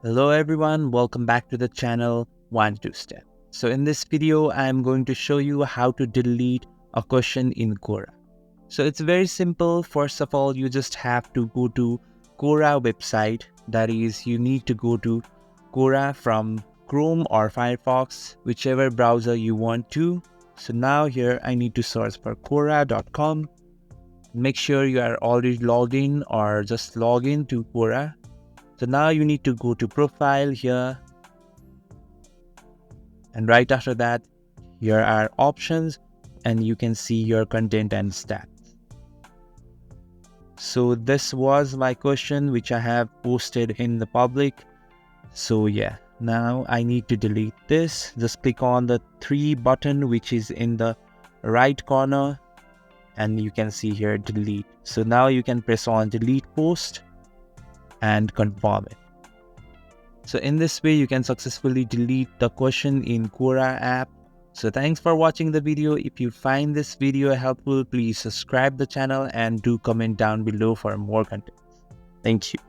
Hello everyone, welcome back to the channel 1-2-Step. So in this video, I am going to show you how to delete a question in Quora. So it's very simple. First of all, you just have to go to Quora website. That is, you need to go to Quora from Chrome or Firefox, whichever browser you want to. So now here I need to search for Quora.com. Make sure you are already logged in or just log in to Quora. So now you need to go to profile here, and right after that here are options and you can see your content and stats. So this was my question which I have posted in the public. So yeah, now I need to delete this. Just click on the 3 button which is in the right corner and you can see here delete. So now you can press on delete post and confirm it. So in this way, you can successfully delete the question in Quora app. So thanks for watching the video. If you find this video helpful, please subscribe the channel and do comment down below for more content. Thank you.